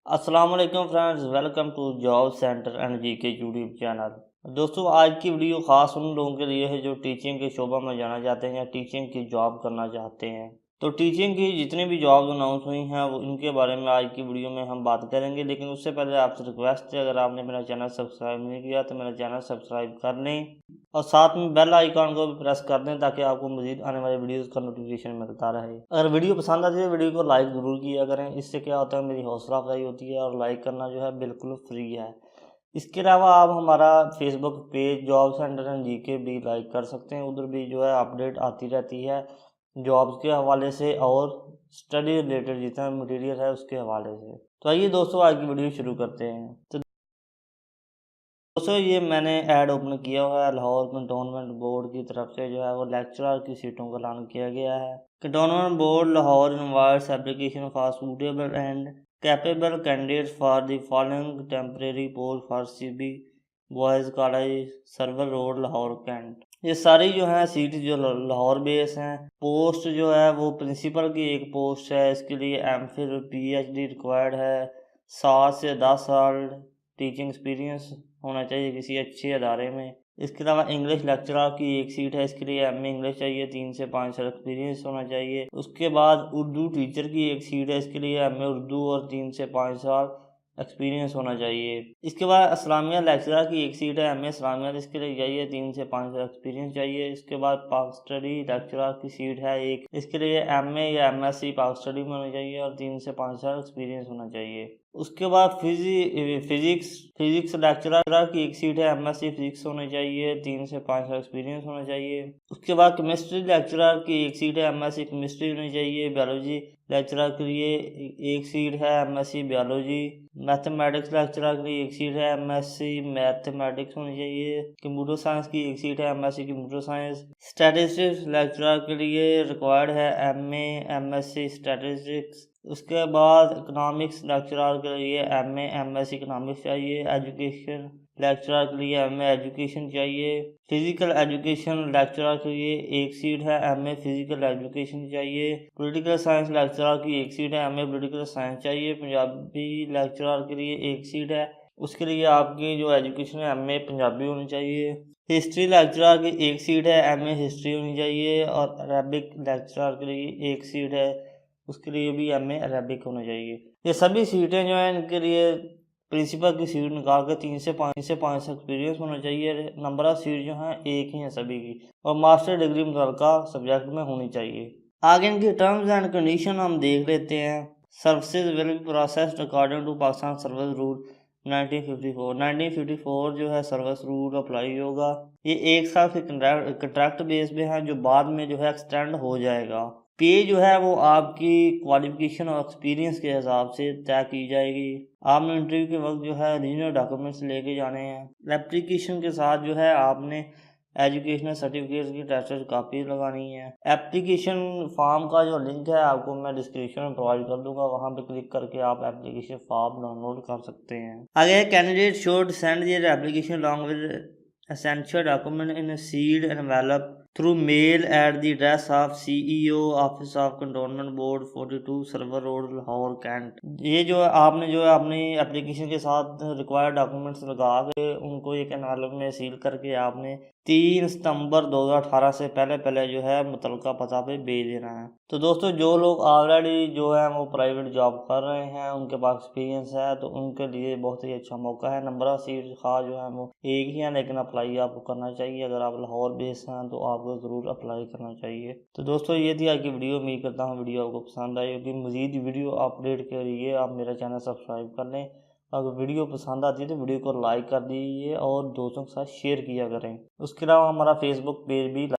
अस्सलाम वालेकुम friends, welcome to job centre and GK YouTube channel. दोस्तों, आज की वीडियो ख़ास उन लोगों के लिए है जो टीचिंग के शोबा में जाना चाहते हैं या टीचिंग की जॉब करना चाहते हैं। तो टीचिंग की जितनी भी जॉब अनाउंस हुई हैं वो इनके बारे में आज की वीडियो में हम बात करेंगे। लेकिन उससे पहले आपसे रिक्वेस्ट है, अगर आपने मेरा चैनल सब्सक्राइब नहीं किया तो मेरा चैनल सब्सक्राइब कर लें और साथ में बेल आइकॉन को भी प्रेस कर दें ताकि आपको मज़ीद आने वाले वीडियोस का नोटिफिकेशन मिलता रहे। अगर वीडियो पसंद आती है वीडियो को लाइक ज़रूर किया करें, इससे क्या होता है मेरी हौसला अफजाई होती है और लाइक करना जो है बिल्कुल फ्री है। इसके अलावा आप हमारा Facebook page job centre and GK भी लाइक कर सकते हैं, उधर भी जो है अपडेट आती रहती है जॉब्स के हवाले से और स्टडी रिलेटेड जितना मटेरियल है उसके हवाले से। तो आइए दोस्तों, आज की वीडियो शुरू करते हैं। तो दोस्तों, ये मैंने ऐड ओपन किया हुआ है लाहौर कंटोनमेंट बोर्ड की तरफ से, जो है वो लेक्चरर की सीटों का ऐलान किया गया है। Cantonment board Lahore invites application for suitable and capable candidates for the following temporary post for CB boys college Sarwar road Lahore cantt. ये सारी जो है सीट जो लाहौर बेस हैं। पोस्ट जो है वो प्रिंसिपल की एक पोस्ट है, इसके लिए एमफिल पीएचडी रिक्वायर्ड है। 7 से 10 साल टीचिंग एक्सपीरियंस होना चाहिए किसी अच्छे अदारे में। इसके अलावा इंग्लिश लेक्चरर की एक सीट है, इसके लिए एमए इंग्लिश चाहिए, 3 से 5 साल एक्सपीरियंस होना चाहिए। उसके बाद उर्दू टीचर की एक सीट है, इसके लिए एमए उर्दू और 3 से 5 साल एक्सपीरियंस होना चाहिए। इसके बाद इस्लामियात लेक्चरर की एक सीट है, एमए इस्लामियात, इसके लिए चाहिए 3 से 5 साल एक्सपीरियंस चाहिए। इसके बाद पाक स्टडी लेक्चरर की सीट है एक, इसके लिए एमए या एमएससी पाक स्टडी में होना चाहिए और 3 से 5 साल एक्सपीरियंस होना चाहिए। उसके बाद फिजिक्स लेक्चरर की एक सीट है, एमएससी फिजिक्स होनी चाहिए, 3 से 5 साल एक्सपीरियंस होना चाहिए। उसके बाद केमिस्ट्री लेक्चरर की एक सीट है, एमएससी केमिस्ट्री होनी चाहिए। बायोलॉजी लेक्चरर के लिए एक सीट है, एमएससी बायोलॉजी। मैथमेटिक्स लेक्चरर के लिए एक सीट है, एमएससी मैथमेटिक्स होनी चाहिए। कंप्यूटर साइंस की एक सीट है, MSc computer science. Statistics lecturer के लिए रिक्वायर्ड है एमए एमएससी स्टैटिस्टिक्स। उसके बाद इकोनॉमिक्स लेक्चरर के लिए एमए एमएससी इकोनॉमिक्स चाहिए। एजुकेशन लेक्चरर के लिए एमए एजुकेशन चाहिए। फिजिकल एजुकेशन लेक्चरर के लिए एक सीट है, एमए फिजिकल एजुकेशन चाहिए। पॉलिटिकल साइंस लेक्चरर की एक सीट है, एमए पॉलिटिकल साइंस चाहिए। पंजाबी लेक्चरर के लिए एक सीट है, उसके लिए आपकी जो एजुकेशन है एमए पंजाबी होनी चाहिए। हिस्ट्री लेक्चरर की एक सीट है, एमए हिस्ट्री होनी चाहिए। और अरबिक लेक्चरर के लिए एक सीट है, उसके लिए भी एमए अरबिक होना चाहिए। ये सभी सीटें जो हैं इनके लिए प्रिंसिपल की सीट निकाल के 3 से 5 एक्सपीरियंस होना चाहिए। नंबर ऑफ सीट जो हैं एक ही हैं सभी की, और मास्टर डिग्री मुतल्लिका सब्जेक्ट में होनी चाहिए। आगे इनकी टर्म्स एंड कंडीशन हम देख लेते हैं। Services will be processed according to Pakistan service rule 1954 जो है सर्विस रूल अप्लाई होगा। ये एक साल के कंट्रैक्ट बेस पे है, जो बाद में जो है एक्सटेंड हो जाएगा। पे जो है वो आपकी क्वालिफिकेशन और एक्सपीरियंस के हिसाब से तय की जाएगी। आपने इंटरव्यू के वक्त जो है ओरिजिनल डॉक्यूमेंट्स लेके जाने हैं। एप्लीकेशन के साथ जो है आपने एजुकेशनल सर्टिफिकेट की टेस्टेड कॉपी लगानी है। एप्लीकेशन फॉर्म का जो लिंक है आपको मैं डिस्क्रिप्शन में प्रोवाइड कर दूंगा, वहां पे क्लिक करके आप एप्लीकेशन फॉर्म डाउनलोड कर सकते हैं। आगे candidate should send their application along with essential document in a sealed envelope through mail at the address of CEO Office of Cantonment Board 42 Server Road Lahore Kent। ये जो है आपने जो है अपनी एप्लीकेशन के साथ रिक्वायर्ड डॉक्यूमेंट्स लगा के उनको एक एनवेलप में सील करके आपने 3 सितंबर 2018 से पहले जो है मुतलका पता पे भेज देना है। तो दोस्तों, जो लोग ऑलरेडी जो है वो प्राइवेट जॉब कर रहे हैं, उनके पास एक्सपीरियंस है, तो उनके लिए बहुत ही अच्छा मौका है। नंबर ऑफ सीट खास जो है वो एक ही है, लेकिन अप्लाई आपको करना चाहिए। अगर आप लाहौर बेस हैं तो आपको ज़रूर अप्लाई करना चाहिए। तो दोस्तों, ये थी आज की वीडियो। उम्मीद करता हूँ वीडियो आपको पसंद आई होगी। मज़ीद वीडियो अपडेट के लिए आप मेरा चैनल सब्सक्राइब कर लें। अगर वीडियो पसंद आती है तो वीडियो को लाइक कर दीजिए और दोस्तों के साथ शेयर किया करें। उसके अलावा हमारा फेसबुक पेज भी